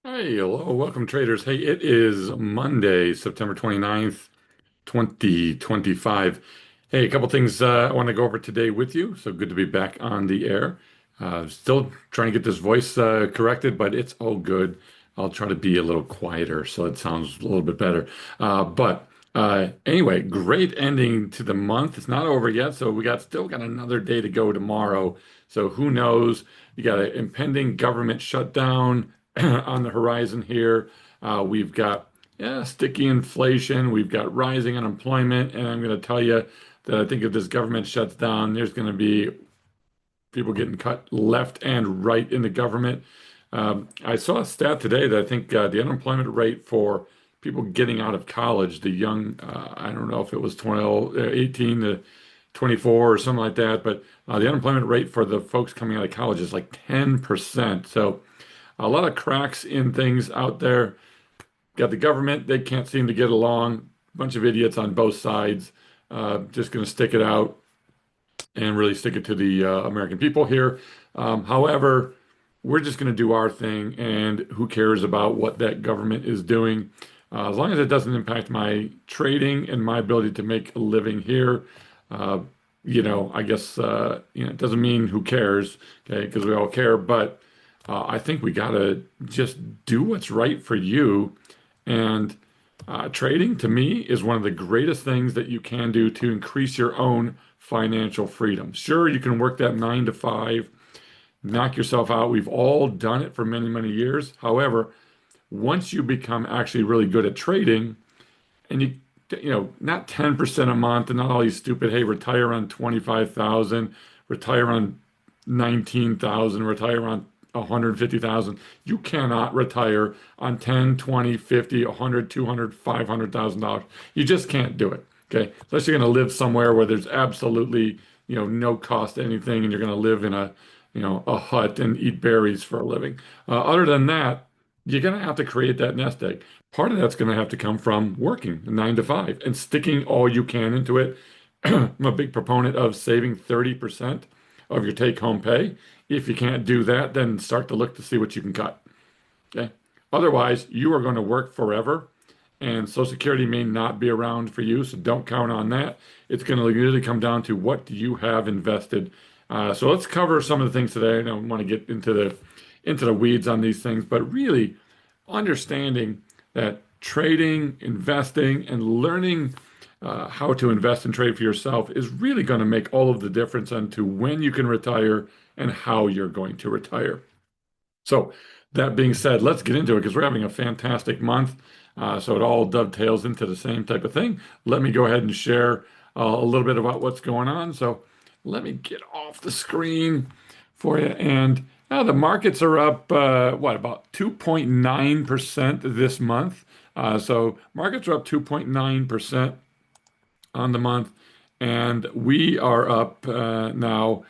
Hey, hello, welcome traders. Hey, it is Monday, September 29th, 2025. Hey, a couple things I want to go over today with you. So good to be back on the air. Still trying to get this voice corrected, but it's all good. I'll try to be a little quieter so it sounds a little bit better. But anyway, great ending to the month. It's not over yet, so we still got another day to go tomorrow. So who knows? You got an impending government shutdown on the horizon here. We've got sticky inflation. We've got rising unemployment. And I'm going to tell you that I think if this government shuts down, there's going to be people getting cut left and right in the government. I saw a stat today that I think the unemployment rate for people getting out of college, the young, I don't know if it was 12, 18 to 24 or something like that, but the unemployment rate for the folks coming out of college is like 10%. So a lot of cracks in things out there. Got the government, they can't seem to get along. Bunch of idiots on both sides. Just going to stick it out and really stick it to the American people here. However, we're just going to do our thing, and who cares about what that government is doing? As long as it doesn't impact my trading and my ability to make a living here, uh, I guess it doesn't mean who cares, okay? Because we all care, but I think we got to just do what's right for you. And trading to me is one of the greatest things that you can do to increase your own financial freedom. Sure, you can work that 9 to 5, knock yourself out. We've all done it for many, many years. However, once you become actually really good at trading, and not 10% a month and not all these stupid, hey, retire on 25,000, retire on 19,000, retire on 150,000. You cannot retire on 10, 20, 50, 100, 200, $500,000. You just can't do it. Okay. Unless you're going to live somewhere where there's absolutely, no cost to anything and you're going to live in a hut and eat berries for a living. Other than that, you're going to have to create that nest egg. Part of that's going to have to come from working 9 to 5 and sticking all you can into it. I'm a big proponent of saving 30% of your take-home pay. If you can't do that, then start to look to see what you can cut. Okay. Otherwise, you are going to work forever, and Social Security may not be around for you, so don't count on that. It's going to really come down to what do you have invested. So let's cover some of the things today. I don't want to get into the weeds on these things, but really understanding that trading, investing, and learning how to invest and trade for yourself is really going to make all of the difference into when you can retire and how you're going to retire. So, that being said, let's get into it because we're having a fantastic month. So, it all dovetails into the same type of thing. Let me go ahead and share a little bit about what's going on. So, let me get off the screen for you. And now the markets are up, about 2.9% this month. So, markets are up 2.9% on the month. And we are up now.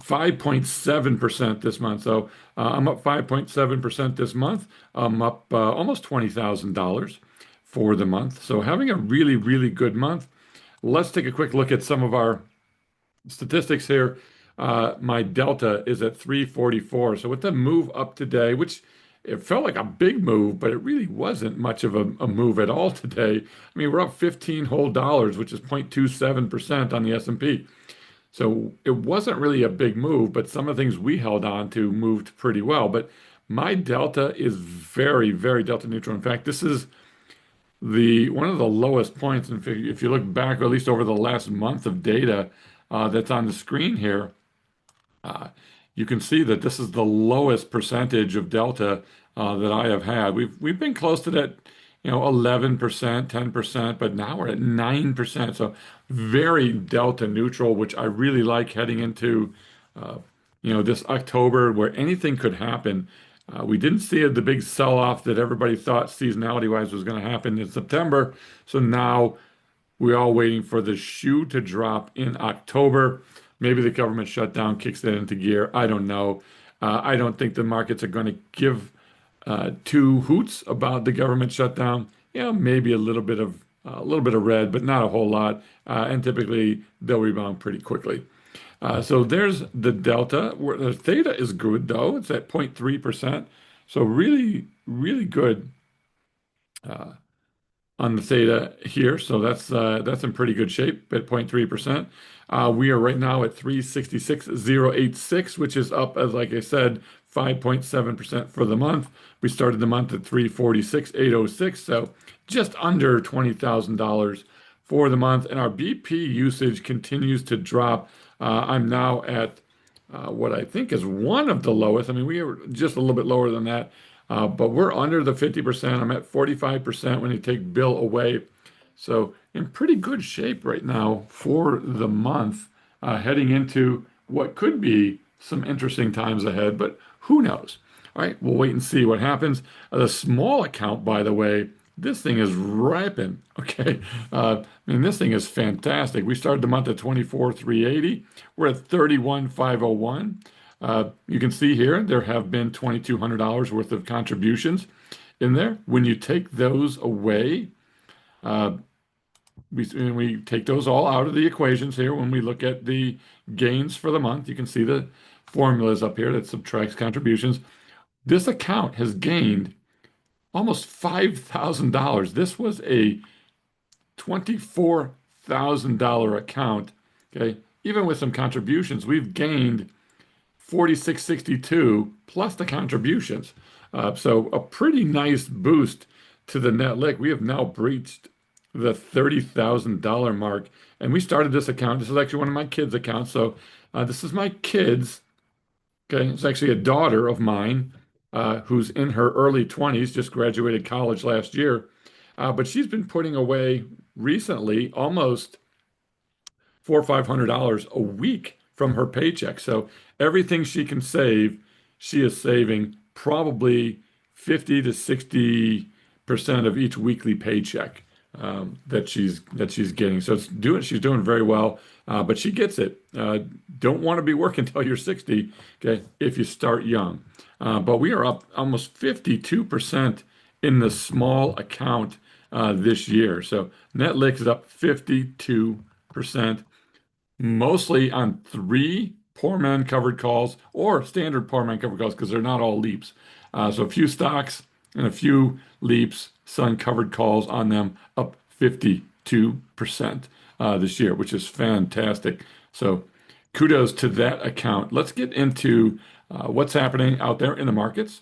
5.7% this month. So I'm up 5.7% this month. I'm up almost $20,000 for the month. So having a really, really good month. Let's take a quick look at some of our statistics here. My delta is at 344. So with the move up today, which it felt like a big move, but it really wasn't much of a move at all today. I mean, we're up 15 whole dollars, which is 0.27% on the S&P. So it wasn't really a big move, but some of the things we held on to moved pretty well. But my delta is very, very delta neutral. In fact, this is the one of the lowest points. And if you look back, or at least over the last month of data that's on the screen here, uh, you can see that this is the lowest percentage of delta that I have had. We've been close to that, 11%, 10%, but now we're at 9%. So very delta neutral, which I really like heading into, this October where anything could happen. We didn't see the big sell-off that everybody thought seasonality-wise was going to happen in September. So now we're all waiting for the shoe to drop in October. Maybe the government shutdown kicks that into gear. I don't know. I don't think the markets are going to give two hoots about the government shutdown. Maybe a little bit of red, but not a whole lot. And typically they'll rebound pretty quickly. So there's the delta. The theta is good though. It's at 0.3%. So really, really good uh, on the theta here. So that's in pretty good shape at 0.3%. We are right now at 366,086, which is up, as like I said, 5.7% for the month. We started the month at 346,806, so just under $20,000 for the month. And our BP usage continues to drop. I'm now at what I think is one of the lowest. I mean, we are just a little bit lower than that, but we're under the 50%. I'm at 45% when you take bill away. So in pretty good shape right now for the month, heading into what could be some interesting times ahead, but who knows? All right, we'll wait and see what happens. The small account, by the way, this thing is ripping. Okay. I mean, this thing is fantastic. We started the month at 24,380. We're at 31,501. You can see here there have been $2,200 worth of contributions in there. When you take those away, uh, we take those all out of the equations here. When we look at the gains for the month, you can see the formulas up here that subtracts contributions. This account has gained almost $5,000. This was a $24,000 account. Okay. Even with some contributions, we've gained 4662 plus the contributions. So a pretty nice boost to the net lick. We have now breached the $30,000 mark. And we started this account. This is actually one of my kids' accounts. So this is my kids. Okay. It's actually a daughter of mine who's in her early 20s, just graduated college last year. But she's been putting away recently almost $400 or $500 a week from her paycheck. So everything she can save, she is saving probably 50 to 60% of each weekly paycheck that she's getting. So she's doing very well, but she gets it. Don't want to be working until you're 60, okay, if you start young. But we are up almost 52% in the small account this year. So Netlick is up 52%, mostly on three poor man covered calls or standard poor man covered calls because they're not all leaps. So a few stocks and a few leaps, sun covered calls on them up 52% this year, which is fantastic. So kudos to that account. Let's get into what's happening out there in the markets.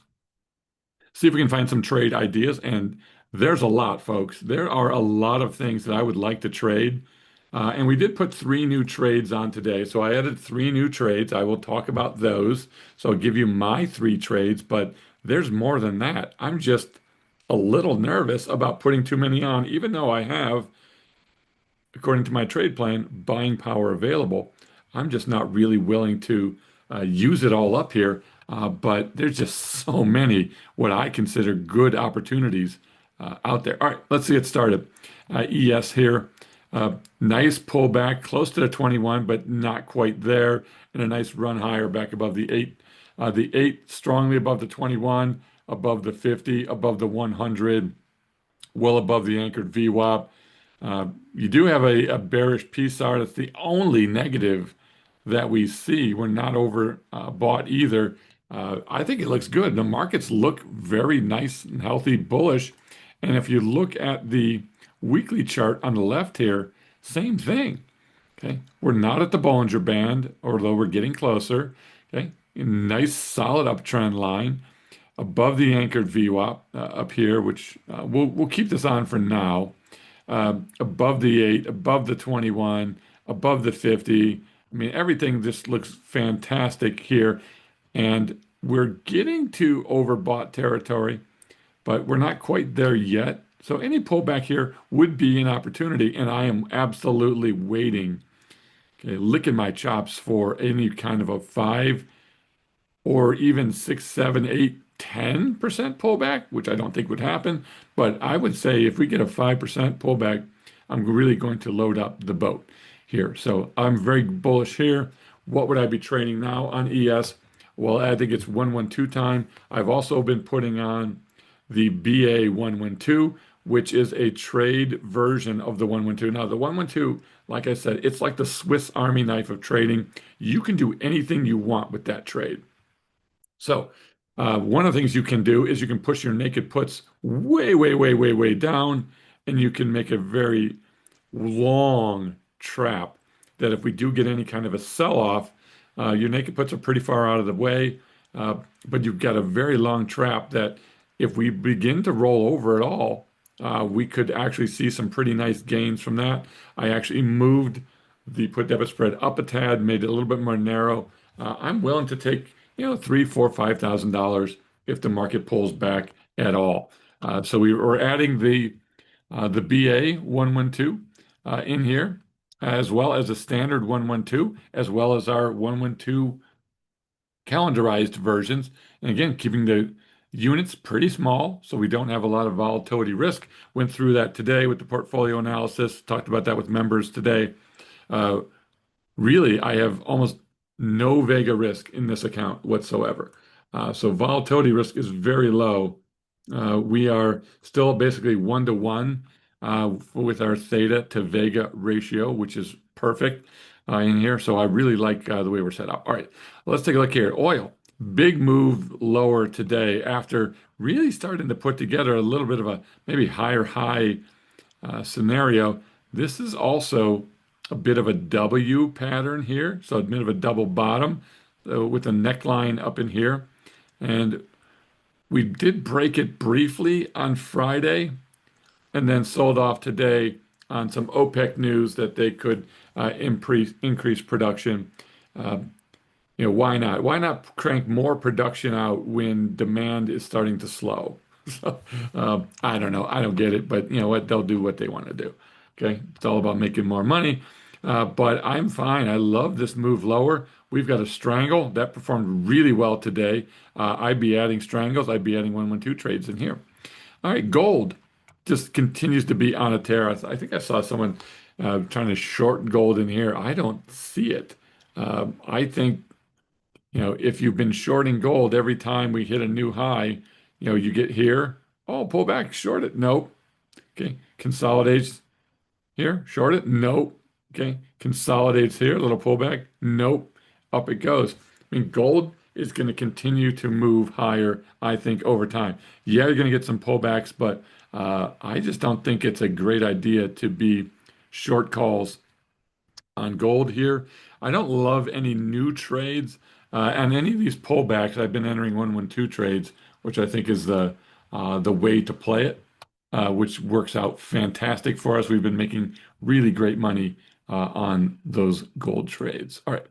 See if we can find some trade ideas. And there's a lot, folks. There are a lot of things that I would like to trade. And we did put three new trades on today. So I added three new trades. I will talk about those. So I'll give you my three trades, but there's more than that. I'm just a little nervous about putting too many on, even though I have, according to my trade plan, buying power available. I'm just not really willing to use it all up here. But there's just so many what I consider good opportunities out there. All right, let's get started. ES here. Nice pullback close to the 21, but not quite there. And a nice run higher back above the 8. The 8 strongly above the 21, above the 50, above the 100, well above the anchored VWAP. You do have a bearish PSAR. That's the only negative that we see. We're not over bought either. I think it looks good. The markets look very nice and healthy, bullish. And if you look at the weekly chart on the left here, same thing. Okay, we're not at the Bollinger Band, although we're getting closer. Okay, nice solid uptrend line above the anchored VWAP up here, which we'll keep this on for now. Above the 8, above the 21, above the 50. I mean, everything just looks fantastic here. And we're getting to overbought territory, but we're not quite there yet. So any pullback here would be an opportunity, and I am absolutely waiting, okay, licking my chops for any kind of a 5 or even 6, 7, 8, 10% pullback, which I don't think would happen. But I would say if we get a 5% pullback, I'm really going to load up the boat here. So I'm very bullish here. What would I be trading now on ES? Well, I think it's 112 time. I've also been putting on the BA 112, which is a trade version of the 112. Now, the 112, like I said, it's like the Swiss Army knife of trading. You can do anything you want with that trade. So One of the things you can do is you can push your naked puts way, way, way, way, way down, and you can make a very long trap that if we do get any kind of a sell-off, your naked puts are pretty far out of the way, uh, but you've got a very long trap that if we begin to roll over at all, we could actually see some pretty nice gains from that. I actually moved the put debit spread up a tad, made it a little bit more narrow. I'm willing to take, three, four, $5,000 if the market pulls back at all. So we were adding the BA 112 in here, as well as a standard 112, as well as our 112 calendarized versions. And again, keeping the units pretty small so we don't have a lot of volatility risk. Went through that today with the portfolio analysis, talked about that with members today. Uh, Really, I have almost no Vega risk in this account whatsoever. So volatility risk is very low. We are still basically 1 to 1 with our theta to Vega ratio, which is perfect in here. So I really like the way we're set up. All right, let's take a look here. Oil, big move lower today after really starting to put together a little bit of a maybe higher high scenario. This is also a bit of a W pattern here, so a bit of a double bottom with a neckline up in here. And we did break it briefly on Friday and then sold off today on some OPEC news that they could increase production. Uh, why not? Why not crank more production out when demand is starting to slow? So, I don't know. I don't get it, but you know what? They'll do what they want to do. Okay, it's all about making more money. But I'm fine. I love this move lower. We've got a strangle that performed really well today. I'd be adding strangles. I'd be adding 112 trades in here. All right, gold just continues to be on a tear. I think I saw someone trying to short gold in here. I don't see it. I think if you've been shorting gold every time we hit a new high, you get here. Oh, pull back, short it. Nope. Okay. Consolidates here, short it. Nope. Okay. Consolidates here, a little pullback. Nope. Up it goes. I mean, gold is going to continue to move higher, I think, over time. Yeah, you're going to get some pullbacks, but I just don't think it's a great idea to be short calls on gold here. I don't love any new trades and any of these pullbacks. I've been entering 112 trades, which I think is the way to play it, which works out fantastic for us. We've been making really great money on those gold trades. All right.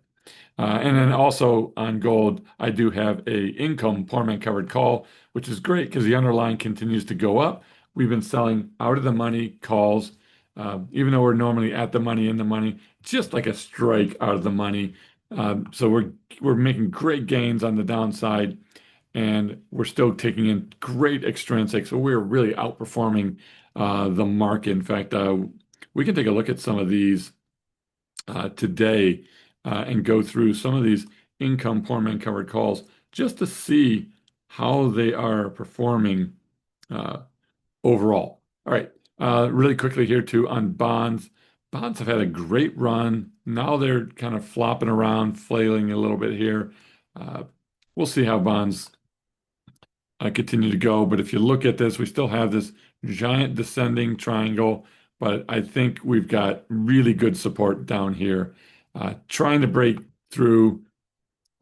And then also on gold, I do have a income poor man covered call, which is great because the underlying continues to go up. We've been selling out of the money calls, even though we're normally at the money, in the money, just like a strike out of the money. So we're making great gains on the downside, and we're still taking in great extrinsic. So we're really outperforming the market. In fact, we can take a look at some of these today and go through some of these income poor man covered calls just to see how they are performing uh, overall. All right, really quickly here too on bonds. Bonds have had a great run. Now they're kind of flopping around, flailing a little bit here. Uh, we'll see how bonds continue to go. But if you look at this, we still have this giant descending triangle, but I think we've got really good support down here. Trying to break through,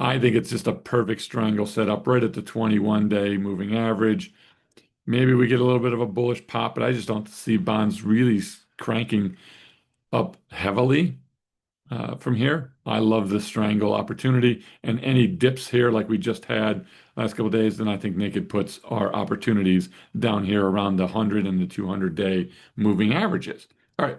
I think it's just a perfect triangle set up right at the 21-day moving average. Maybe we get a little bit of a bullish pop, but I just don't see bonds really cranking up heavily from here. I love this triangle opportunity, and any dips here like we just had last couple of days, then I think naked puts are opportunities down here around the 100 and the 200-day moving averages. All right,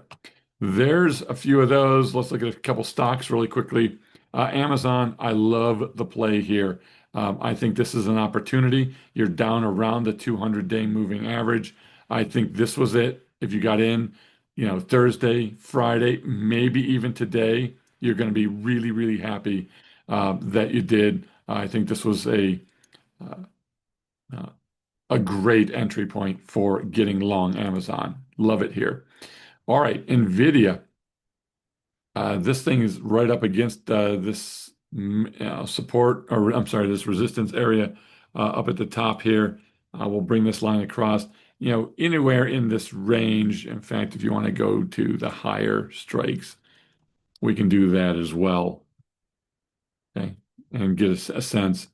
there's a few of those. Let's look at a couple stocks really quickly. Amazon, I love the play here. I think this is an opportunity. You're down around the 200-day moving average. I think this was it. If you got in, Thursday, Friday, maybe even today, you're going to be really, really happy that you did. I think this was uh, a great entry point for getting long Amazon. Love it here. All right, Nvidia. This thing is right up against this support, or I'm sorry, this resistance area up at the top here. We'll bring this line across, anywhere in this range. In fact, if you want to go to the higher strikes, we can do that as well. Okay, and get a sense.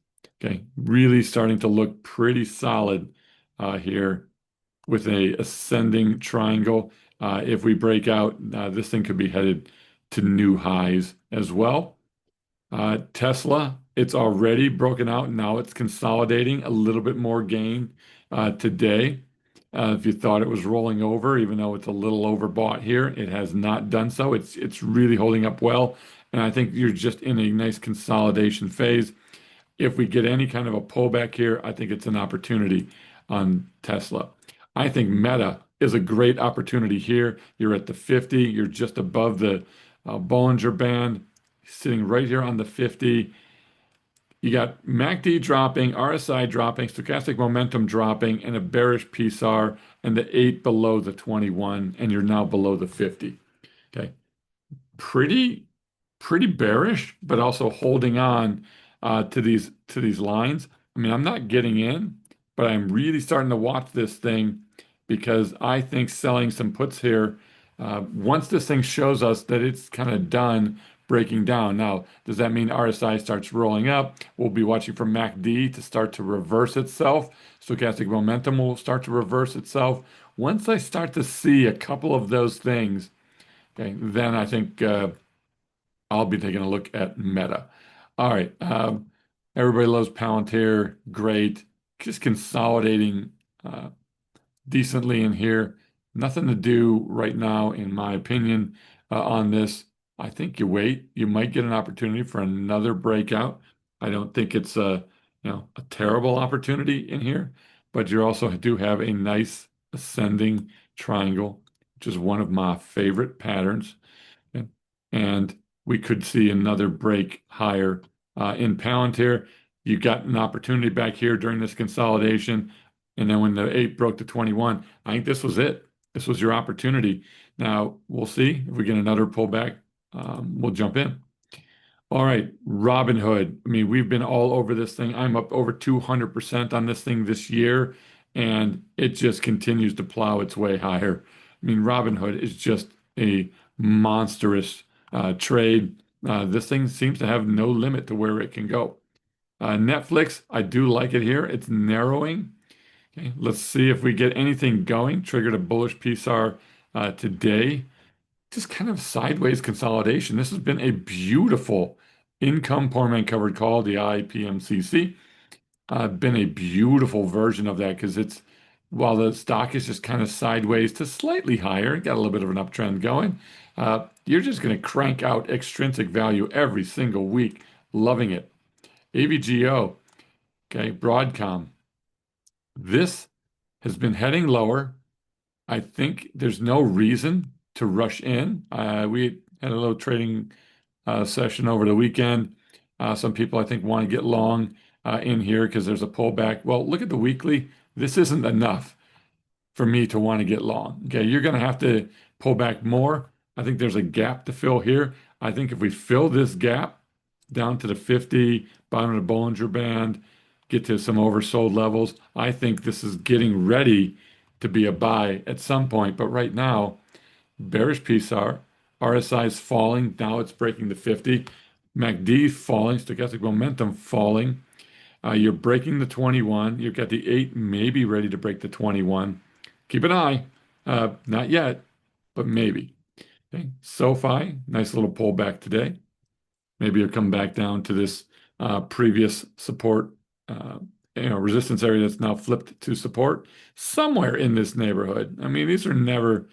Okay, really starting to look pretty solid here with a ascending triangle. If we break out, this thing could be headed to new highs as well. Tesla, it's already broken out. Now it's consolidating a little bit more gain today. If you thought it was rolling over, even though it's a little overbought here, it has not done so. It's really holding up well, and I think you're just in a nice consolidation phase. If we get any kind of a pullback here, I think it's an opportunity on Tesla. I think Meta is a great opportunity here. You're at the 50, you're just above the Bollinger Band, sitting right here on the 50. You got MACD dropping, RSI dropping, stochastic momentum dropping, and a bearish PSAR, and the 8 below the 21, and you're now below the 50. Okay, pretty pretty bearish, but also holding on to these lines. I mean, I'm not getting in, but I'm really starting to watch this thing because I think selling some puts here, once this thing shows us that it's kind of done breaking down. Now, does that mean RSI starts rolling up? We'll be watching for MACD to start to reverse itself. Stochastic momentum will start to reverse itself. Once I start to see a couple of those things, okay, then I think I'll be taking a look at Meta. All right. Everybody loves Palantir. Great. Just consolidating uh, decently in here. Nothing to do right now, in my opinion, on this. I think you wait. You might get an opportunity for another breakout. I don't think it's a terrible opportunity in here, but you also do have a nice ascending triangle, which is one of my favorite patterns. Okay. And we could see another break higher in Palantir. You got an opportunity back here during this consolidation. And then when the 8 broke to 21, I think this was it. This was your opportunity. Now, we'll see if we get another pullback. We'll jump in. All right, Robinhood. I mean, we've been all over this thing. I'm up over 200% on this thing this year, and it just continues to plow its way higher. I mean, Robinhood is just a monstrous trade. This thing seems to have no limit to where it can go. Netflix, I do like it here. It's narrowing. Okay, let's see if we get anything going. Triggered a bullish PSAR today. Just kind of sideways consolidation. This has been a beautiful income poor man covered call, the IPMCC. Been a beautiful version of that because while the stock is just kind of sideways to slightly higher, got a little bit of an uptrend going. You're just going to crank out extrinsic value every single week. Loving it. AVGO, okay, Broadcom. This has been heading lower. I think there's no reason to rush in. We had a little trading session over the weekend. Some people, I think, want to get long in here because there's a pullback. Well, look at the weekly. This isn't enough for me to want to get long. Okay, you're going to have to pull back more. I think there's a gap to fill here. I think if we fill this gap down to the 50, bottom of the Bollinger Band, get to some oversold levels, I think this is getting ready to be a buy at some point. But right now, bearish PSAR, RSI is falling. Now it's breaking the 50. MACD falling, stochastic momentum falling. You're breaking the 21. You've got the 8 maybe ready to break the 21. Keep an eye. Not yet, but maybe. Okay. SoFi, nice little pullback today. Maybe you'll come back down to this previous support, resistance area that's now flipped to support somewhere in this neighborhood. I mean, these are never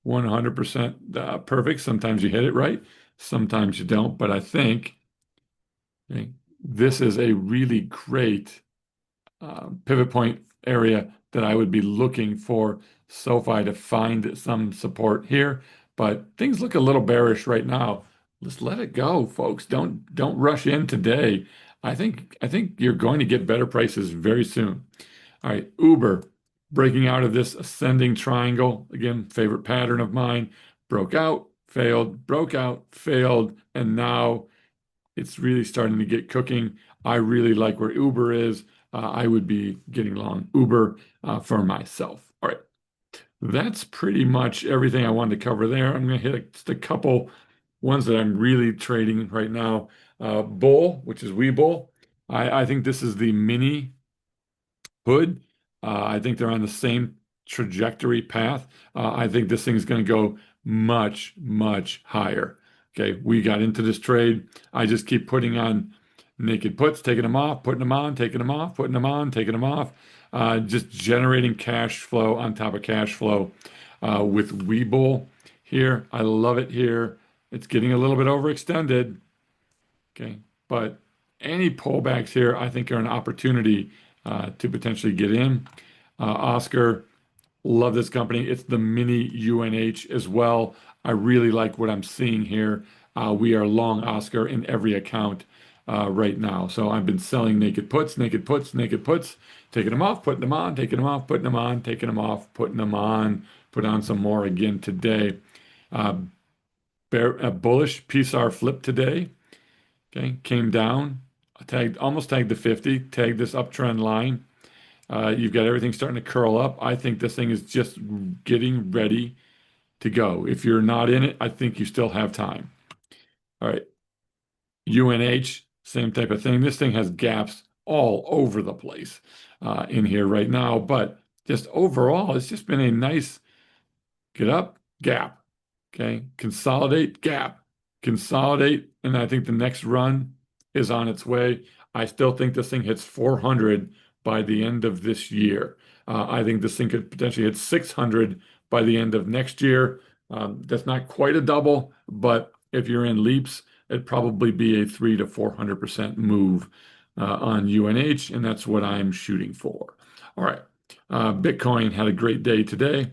100% perfect. Sometimes you hit it right, sometimes you don't. But I think this is a really great pivot point area that I would be looking for SoFi to find some support here. But things look a little bearish right now. Let's let it go, folks. Don't rush in today. I think you're going to get better prices very soon. All right, Uber breaking out of this ascending triangle. Again, favorite pattern of mine. Broke out, failed, broke out, failed, and now it's really starting to get cooking. I really like where Uber is. I would be getting long Uber for myself. All right. That's pretty much everything I wanted to cover there. I'm going to hit just a couple ones that I'm really trading right now. Bull, which is Webull. I think this is the mini hood. I think they're on the same trajectory path. I think this thing is going to go much, much higher. Okay, we got into this trade. I just keep putting on naked puts, taking them off, putting them on, taking them off, putting them on, taking them off, just generating cash flow on top of cash flow with Webull here. I love it here. It's getting a little bit overextended. Okay. But any pullbacks here, I think, are an opportunity to potentially get in. Oscar, love this company. It's the mini UNH as well. I really like what I'm seeing here. We are long Oscar in every account right now. So I've been selling naked puts, naked puts, naked puts, taking them off, putting them on, taking them off, putting them on, taking them off, putting them on, put on some more again today. Uh, a bullish PSR flip today. Okay, came down, tagged almost tagged the 50, tagged this uptrend line. You've got everything starting to curl up. I think this thing is just getting ready to go. If you're not in it, I think you still have time. All right, UNH, same type of thing. This thing has gaps all over the place in here right now, but just overall, it's just been a nice get up, gap. Okay. Consolidate, gap. Consolidate. And I think the next run is on its way. I still think this thing hits 400 by the end of this year. I think this thing could potentially hit 600 by the end of next year. That's not quite a double, but if you're in leaps, it'd probably be a 3 to 400% move on UNH, and that's what I'm shooting for. All right. Bitcoin had a great day today,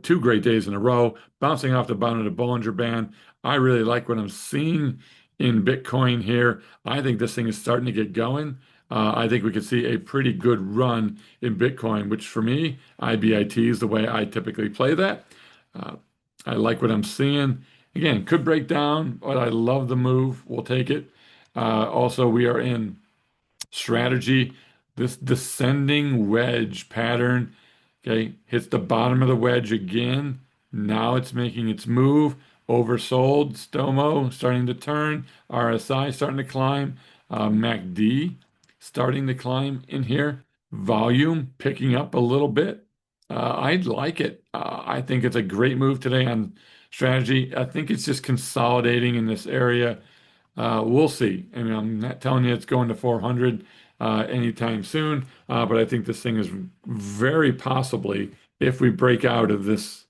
two great days in a row, bouncing off the bottom of the Bollinger Band. I really like what I'm seeing in Bitcoin here. I think this thing is starting to get going. I think we could see a pretty good run in Bitcoin, which for me, IBIT is the way I typically play that. Uh, I like what I'm seeing. Again, could break down, but I love the move. We'll take it. Also, we are in strategy. This descending wedge pattern, okay, hits the bottom of the wedge again. Now it's making its move. Oversold, Stomo starting to turn, RSI starting to climb, MACD starting to climb in here. Volume picking up a little bit. I'd like it. I think it's a great move today on strategy. I think it's just consolidating in this area. We'll see. I mean, I'm not telling you it's going to 400 anytime soon, but I think this thing is very possibly, if we break out of this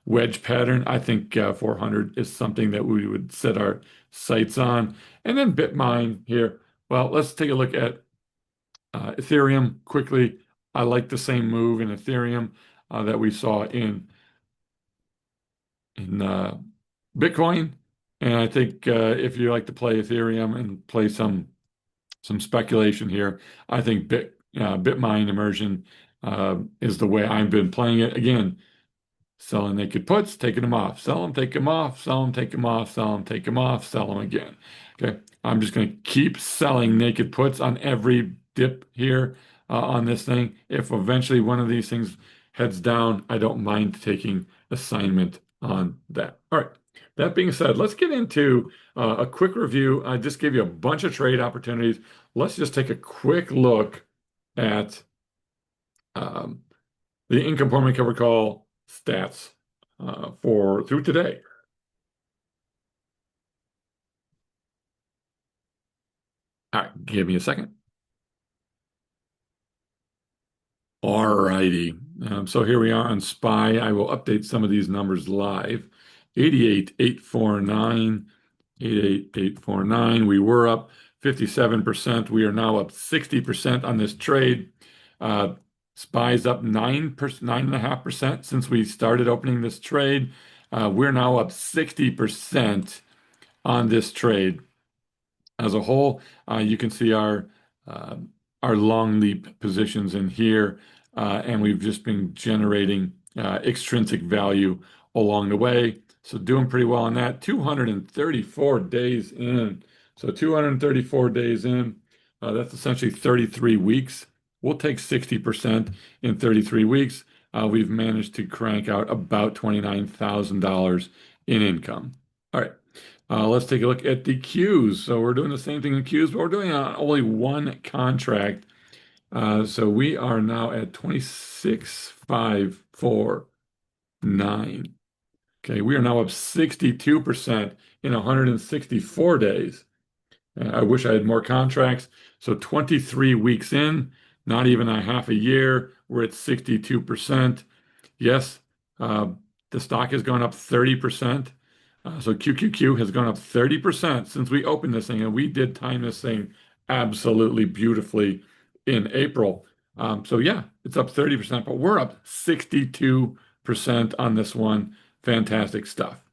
wedge pattern, I think 400 is something that we would set our sights on. And then Bitmine here. Well, let's take a look at Ethereum quickly. I like the same move in Ethereum that we saw in Bitcoin. And I think if you like to play Ethereum and play some speculation here, I think Bitmine immersion is the way I've been playing it. Again, selling naked puts, taking them off, sell them, take them off, sell them, take them off, sell them, take them off, sell them again. Okay, I'm just going to keep selling naked puts on every dip here on this thing. If eventually one of these things heads down, I don't mind taking assignment on that. All right. That being said, let's get into a quick review. I just gave you a bunch of trade opportunities. Let's just take a quick look at um, the income formula cover call stats for through today. All right, give me a second. All righty. So here we are on SPY. I will update some of these numbers live. 88,849, 88,849. We were up 57%. We are now up 60% on this trade. SPY's up 9%, 9.5% since we started opening this trade. We're now up 60% on this trade. As a whole, you can see uh, our long leap positions in here, and we've just been generating extrinsic value along the way. So doing pretty well on that. 234 days in. So 234 days in, That's essentially 33 weeks. We'll take 60% in 33 weeks. We've managed to crank out about $29,000 in income. All right. Let's take a look at the Qs. So we're doing the same thing in Qs, but we're doing on only one contract. So we are now at 26,549. Okay, we are now up 62% in 164 days. I wish I had more contracts. So 23 weeks in, not even a half a year, we're at 62%. Yes, uh, the stock has gone up 30%. So QQQ has gone up 30% since we opened this thing, and we did time this thing absolutely beautifully in April. So yeah, it's up 30%, but we're up 62% on this one. Fantastic stuff.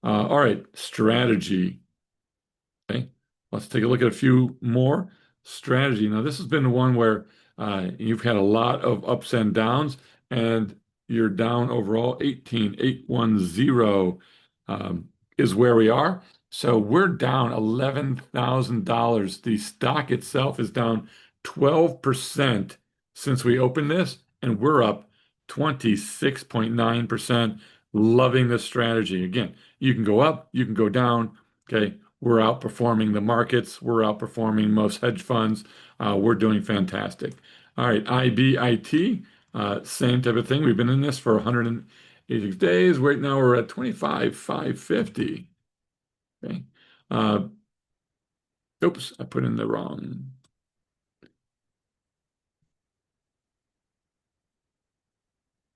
All right, strategy. Okay, let's take a look at a few more strategy. Now, this has been the one where you've had a lot of ups and downs, and you're down overall 18,810 is where we are. So we're down $11,000. The stock itself is down 12% since we opened this, and we're up 26.9%. Loving this strategy. Again, you can go up, you can go down. Okay, we're outperforming the markets. We're outperforming most hedge funds. We're doing fantastic. All right, IBIT, same type of thing. We've been in this for 186 days. Right now we're at 25,550. Okay. Uh, oops, I put in the wrong.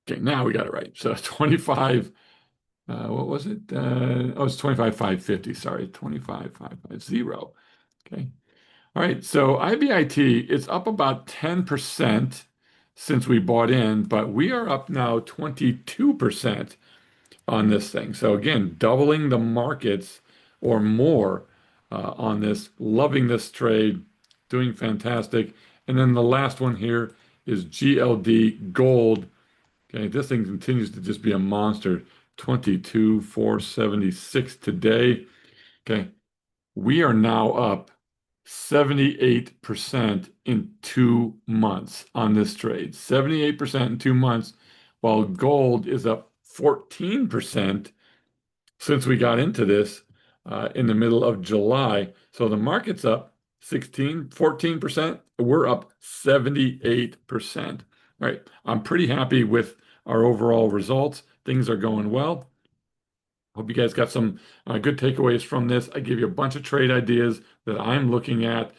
Okay, now we got it right. So 25, what was it? Oh, it's 25,550. Sorry, 25,550. Okay. All right, so IBIT is up about 10% since we bought in, but we are up now 22% on this thing. So again, doubling the markets or more on this, loving this trade, doing fantastic. And then the last one here is GLD Gold. Okay, this thing continues to just be a monster. 22,476 today. Okay, we are now up 78% in 2 months on this trade. 78% in 2 months, while gold is up 14% since we got into this in the middle of July. So the market's up 16, 14%. We're up 78%. All right. I'm pretty happy with our overall results. Things are going well. Hope you guys got some good takeaways from this. I gave you a bunch of trade ideas that I'm looking at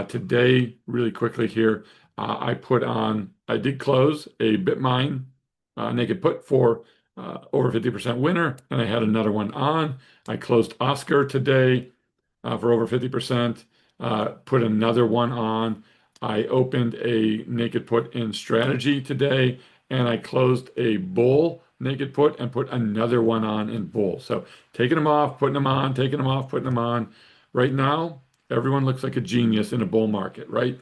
today. Really quickly here, I did close a BitMine naked put for over 50% winner, and I had another one on. I closed Oscar today for over 50%. Put another one on. I opened a naked put in strategy today, and I closed a bull naked put and put another one on in bull. So taking them off, putting them on, taking them off, putting them on. Right now, everyone looks like a genius in a bull market, right?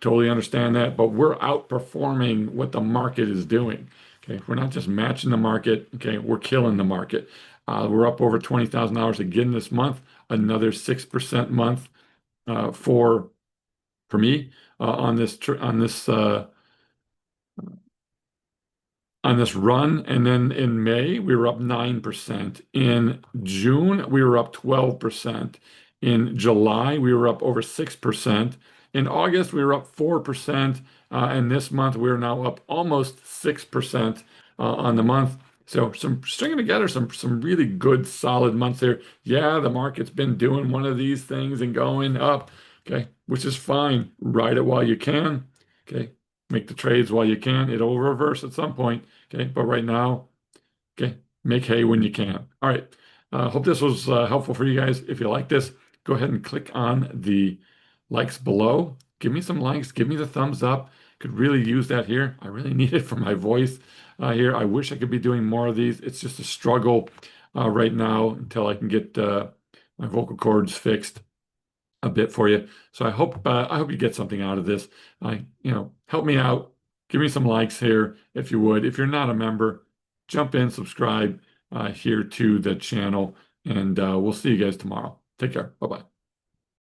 Totally understand that, but we're outperforming what the market is doing. Okay, we're not just matching the market. Okay, we're killing the market. We're up over $20,000 again this month, another 6% month for me on this run. And then in May, we were up 9%. In June, we were up 12%. In July, we were up over 6%. In August, we were up 4%. And this month, we're now up almost 6% on the month. So some stringing together some really good solid months here. Yeah, the market's been doing one of these things and going up, okay, which is fine. Ride it while you can. Okay. Make the trades while you can. It'll reverse at some point. Okay. But right now, okay, make hay when you can. All right. Hope this was helpful for you guys. If you like this, go ahead and click on the likes below. Give me some likes. Give me the thumbs up. Could really use that here. I really need it for my voice here. I wish I could be doing more of these. It's just a struggle right now until I can get my vocal cords fixed a bit for you. So I hope you get something out of this. Help me out. Give me some likes here if you would. If you're not a member, jump in, subscribe here to the channel, and we'll see you guys tomorrow. Take care. Bye-bye.